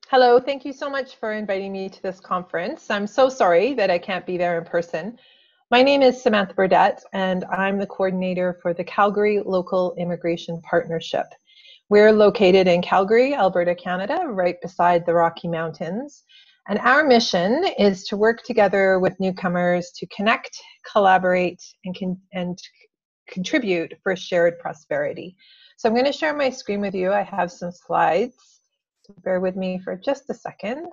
Hello, thank you so much for inviting me to this conference. I'm so sorry that I can't be there in person. My name is Samantha Burdett, and I'm the coordinator for the Calgary Local Immigration Partnership. We're located in Calgary, Alberta, Canada, right beside the Rocky Mountains. And our mission is to work together with newcomers to connect, collaborate, and contribute for shared prosperity. So I'm going to share my screen with you. I have some slides. So bear with me for just a second.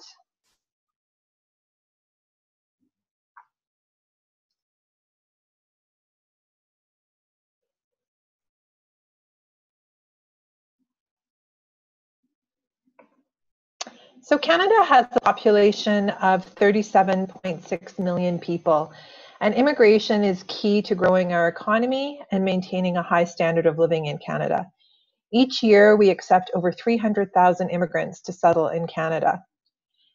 So Canada has a population of 37.6 million people, and immigration is key to growing our economy and maintaining a high standard of living in Canada. Each year, we accept over 300,000 immigrants to settle in Canada.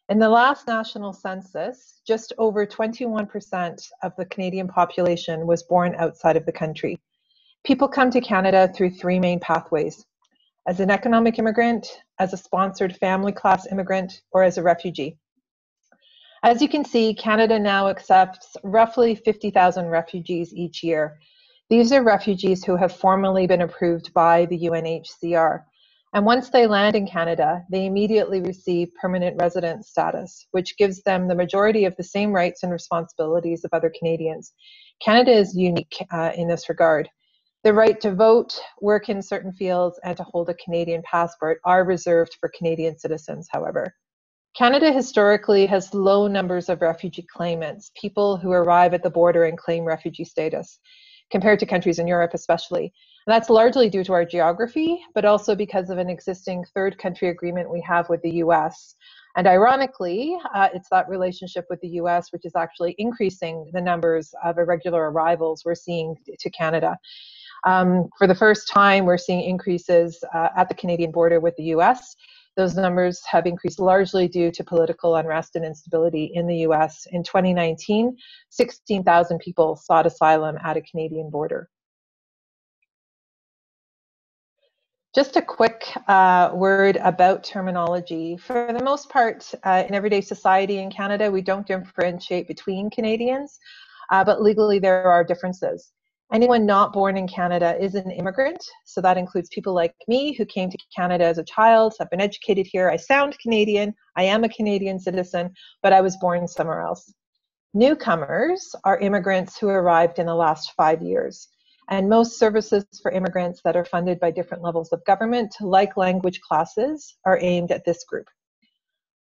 In the last national census, just over 21% of the Canadian population was born outside of the country. People come to Canada through three main pathways: as an economic immigrant, as a sponsored family class immigrant, or as a refugee. As you can see, Canada now accepts roughly 50,000 refugees each year. These are refugees who have formally been approved by the UNHCR. And once they land in Canada, they immediately receive permanent resident status, which gives them the majority of the same rights and responsibilities of other Canadians. Canada is unique in this regard. The right to vote, work in certain fields, and to hold a Canadian passport are reserved for Canadian citizens, however. Canada historically has low numbers of refugee claimants, people who arrive at the border and claim refugee status, compared to countries in Europe especially. And that's largely due to our geography, but also because of an existing third country agreement we have with the US. And ironically, it's that relationship with the US which is actually increasing the numbers of irregular arrivals we're seeing to Canada. For the first time, we're seeing increases at the Canadian border with the US. Those numbers have increased largely due to political unrest and instability in the US. In 2019, 16,000 people sought asylum at a Canadian border. Just a quick word about terminology. For the most part, in everyday society in Canada, we don't differentiate between Canadians, but legally there are differences. Anyone not born in Canada is an immigrant, so that includes people like me who came to Canada as a child. I've been educated here, I sound Canadian, I am a Canadian citizen, but I was born somewhere else. Newcomers are immigrants who arrived in the last 5 years, and most services for immigrants that are funded by different levels of government, like language classes, are aimed at this group.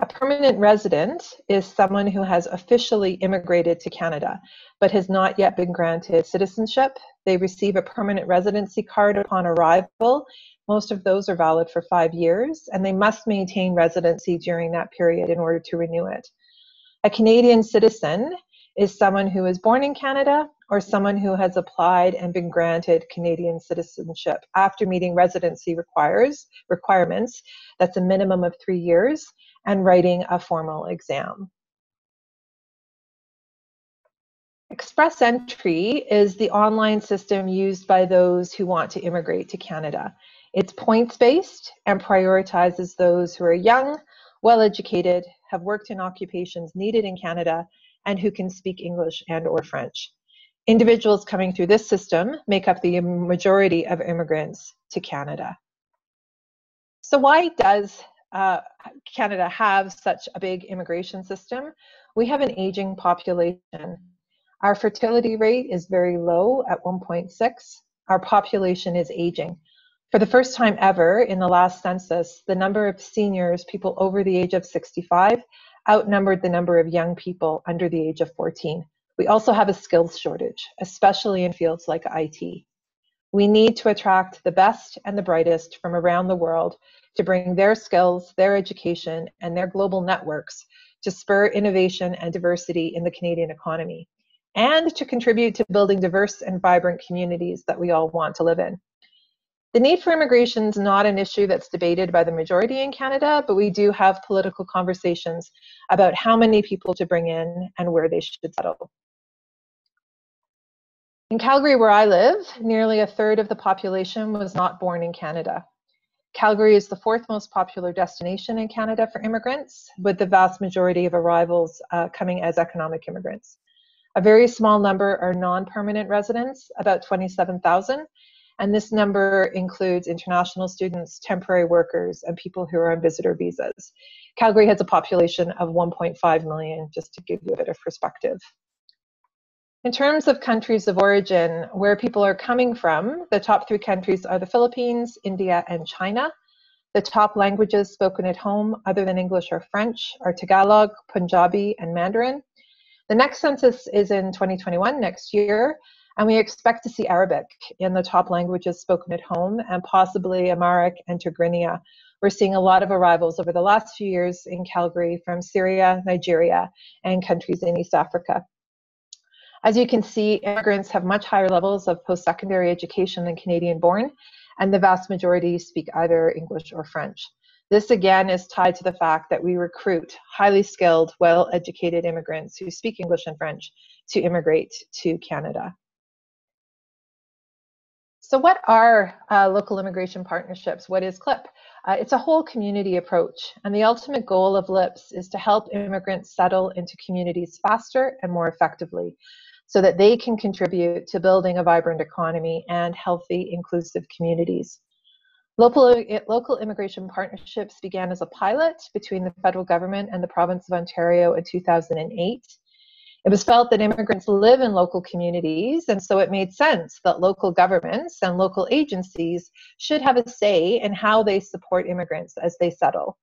A permanent resident is someone who has officially immigrated to Canada, but has not yet been granted citizenship. They receive a permanent residency card upon arrival. Most of those are valid for 5 years, and they must maintain residency during that period in order to renew it. A Canadian citizen is someone who is born in Canada or someone who has applied and been granted Canadian citizenship after meeting residency requirements. That's a minimum of 3 years, and writing a formal exam. Express Entry is the online system used by those who want to immigrate to Canada. It's points-based and prioritizes those who are young, well-educated, have worked in occupations needed in Canada, and who can speak English and/or French. Individuals coming through this system make up the majority of immigrants to Canada. So why does Canada have such a big immigration system? We have an aging population. Our fertility rate is very low at 1.6. Our population is aging. For the first time ever in the last census, the number of seniors, people over the age of 65, outnumbered the number of young people under the age of 14. We also have a skills shortage, especially in fields like IT. We need to attract the best and the brightest from around the world to bring their skills, their education, and their global networks to spur innovation and diversity in the Canadian economy, and to contribute to building diverse and vibrant communities that we all want to live in. The need for immigration is not an issue that's debated by the majority in Canada, but we do have political conversations about how many people to bring in and where they should settle. In Calgary, where I live, nearly a third of the population was not born in Canada. Calgary is the fourth most popular destination in Canada for immigrants, with the vast majority of arrivals coming as economic immigrants. A very small number are non-permanent residents, about 27,000, and this number includes international students, temporary workers, and people who are on visitor visas. Calgary has a population of 1.5 million, just to give you a bit of perspective. In terms of countries of origin, where people are coming from, the top three countries are the Philippines, India, and China. The top languages spoken at home, other than English or French, are Tagalog, Punjabi, and Mandarin. The next census is in 2021, next year, and we expect to see Arabic in the top languages spoken at home, and possibly Amharic and Tigrinya. We're seeing a lot of arrivals over the last few years in Calgary from Syria, Nigeria, and countries in East Africa. As you can see, immigrants have much higher levels of post-secondary education than Canadian-born, and the vast majority speak either English or French. This again is tied to the fact that we recruit highly skilled, well-educated immigrants who speak English and French to immigrate to Canada. So what are local immigration partnerships? What is CLIP? It's a whole community approach, and the ultimate goal of LIPS is to help immigrants settle into communities faster and more effectively, so that they can contribute to building a vibrant economy and healthy, inclusive communities. Local immigration partnerships began as a pilot between the federal government and the province of Ontario in 2008. It was felt that immigrants live in local communities, and so it made sense that local governments and local agencies should have a say in how they support immigrants as they settle.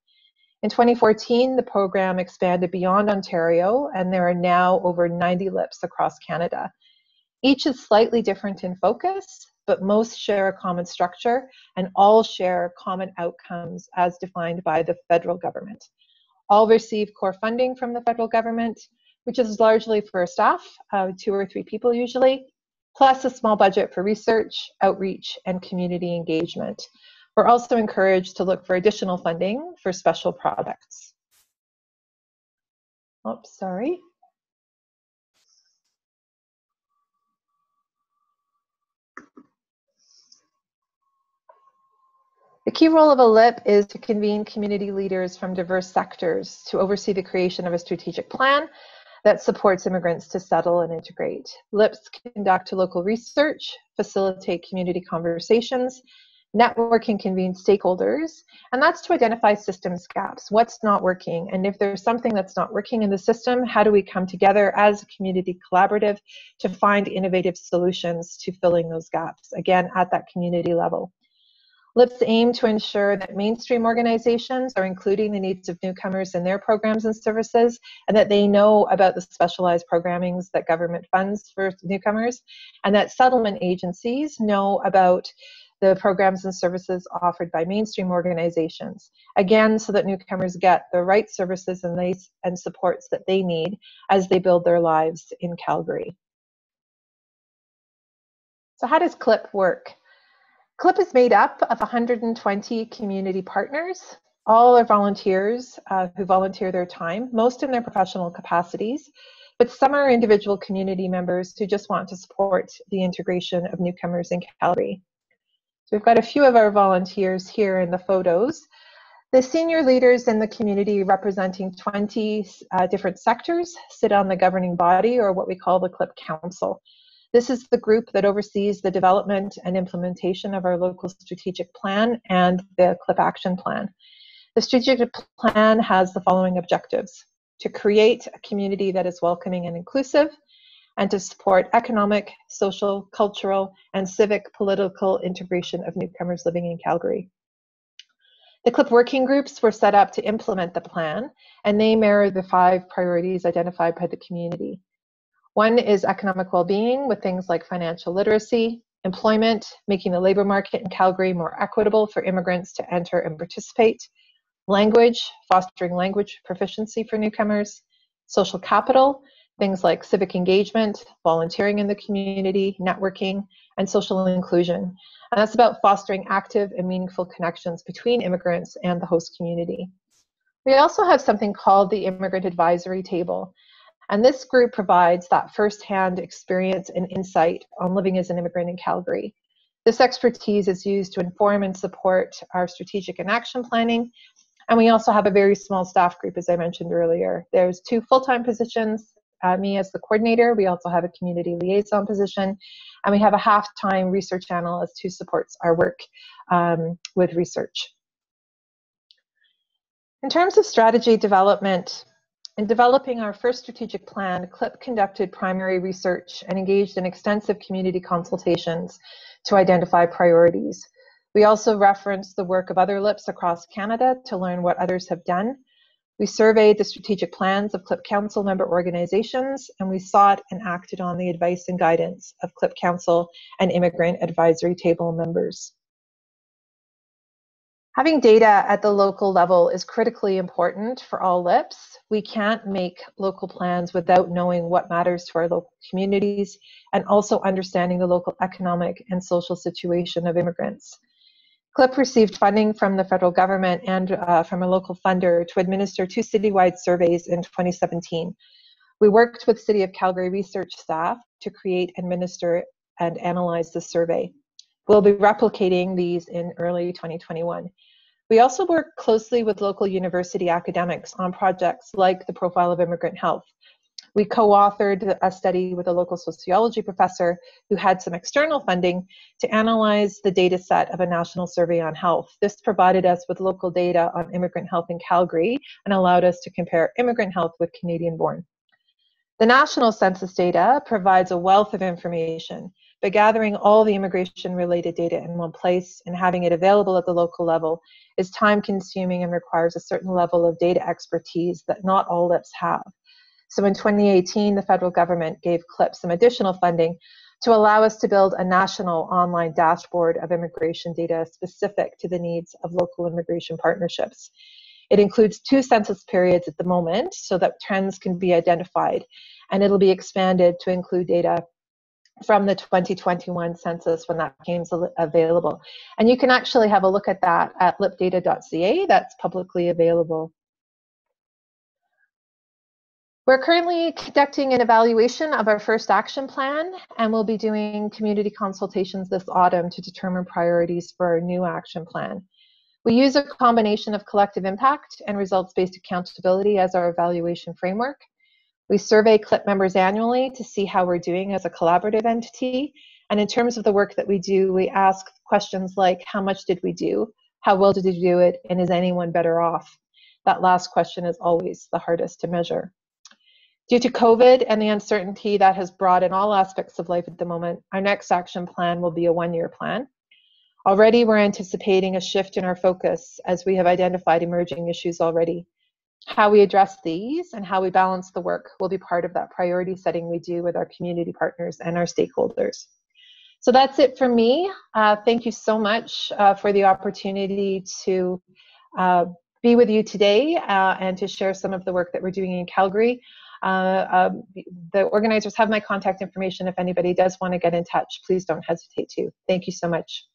In 2014, the program expanded beyond Ontario, and there are now over 90 LIPs across Canada. Each is slightly different in focus, but most share a common structure, and all share common outcomes as defined by the federal government. All receive core funding from the federal government, which is largely for staff, 2 or 3 people usually, plus a small budget for research, outreach, and community engagement. We're also encouraged to look for additional funding for special projects. Oops, sorry. The key role of a LIP is to convene community leaders from diverse sectors to oversee the creation of a strategic plan that supports immigrants to settle and integrate. LIPs conduct local research, facilitate community conversations, network and convene stakeholders, and that's to identify systems gaps, what's not working, and if there's something that's not working in the system, how do we come together as a community collaborative to find innovative solutions to filling those gaps, again, at that community level. LIPs aim to ensure that mainstream organizations are including the needs of newcomers in their programs and services, and that they know about the specialized programmings that government funds for newcomers, and that settlement agencies know about the programs and services offered by mainstream organizations, again, so that newcomers get the right services and supports that they need as they build their lives in Calgary. So how does CLIP work? CLIP is made up of 120 community partners. All are volunteers who volunteer their time, most in their professional capacities, but some are individual community members who just want to support the integration of newcomers in Calgary. So we've got a few of our volunteers here in the photos. The senior leaders in the community representing 20 different sectors sit on the governing body, or what we call the CLIP Council. This is the group that oversees the development and implementation of our local strategic plan and the CLIP action plan. The strategic plan has the following objectives: to create a community that is welcoming and inclusive, and to support economic, social, cultural, and civic political integration of newcomers living in Calgary. The CLIP working groups were set up to implement the plan, and they mirror the 5 priorities identified by the community. One is economic well-being with things like financial literacy, employment, making the labor market in Calgary more equitable for immigrants to enter and participate, language, fostering language proficiency for newcomers, social capital, things like civic engagement, volunteering in the community, networking, and social inclusion. And that's about fostering active and meaningful connections between immigrants and the host community. We also have something called the Immigrant Advisory Table. And this group provides that firsthand experience and insight on living as an immigrant in Calgary. This expertise is used to inform and support our strategic and action planning. And we also have a very small staff group, as I mentioned earlier. There's 2 full-time positions, me as the coordinator. We also have a community liaison position, and we have a half-time research analyst who supports our work with research. In terms of strategy development, in developing our first strategic plan, CLIP conducted primary research and engaged in extensive community consultations to identify priorities. We also referenced the work of other LIPs across Canada to learn what others have done. We surveyed the strategic plans of CLIP Council member organizations, and we sought and acted on the advice and guidance of CLIP Council and Immigrant Advisory Table members. Having data at the local level is critically important for all LIPs. We can't make local plans without knowing what matters to our local communities and also understanding the local economic and social situation of immigrants. CLIP received funding from the federal government and from a local funder to administer 2 citywide surveys in 2017. We worked with City of Calgary research staff to create, administer, and analyze the survey. We'll be replicating these in early 2021. We also work closely with local university academics on projects like the Profile of Immigrant Health. We co-authored a study with a local sociology professor who had some external funding to analyze the data set of a national survey on health. This provided us with local data on immigrant health in Calgary and allowed us to compare immigrant health with Canadian-born. The national census data provides a wealth of information, but gathering all the immigration-related data in one place and having it available at the local level is time-consuming and requires a certain level of data expertise that not all LIPs have. So in 2018, the federal government gave CLIP some additional funding to allow us to build a national online dashboard of immigration data specific to the needs of local immigration partnerships. It includes 2 census periods at the moment so that trends can be identified, and it'll be expanded to include data from the 2021 census when that became available. And you can actually have a look at that at lipdata.ca. That's publicly available. We're currently conducting an evaluation of our first action plan, and we'll be doing community consultations this autumn to determine priorities for our new action plan. We use a combination of collective impact and results-based accountability as our evaluation framework. We survey CLIP members annually to see how we're doing as a collaborative entity. And in terms of the work that we do, we ask questions like, how much did we do? How well did we do it? And is anyone better off? That last question is always the hardest to measure. Due to COVID and the uncertainty that has brought in all aspects of life at the moment, our next action plan will be a 1-year plan. Already, we're anticipating a shift in our focus as we have identified emerging issues already. How we address these and how we balance the work will be part of that priority setting we do with our community partners and our stakeholders. So that's it from me. Thank you so much for the opportunity to be with you today and to share some of the work that we're doing in Calgary. The organizers have my contact information. If anybody does want to get in touch, please don't hesitate to. Thank you so much.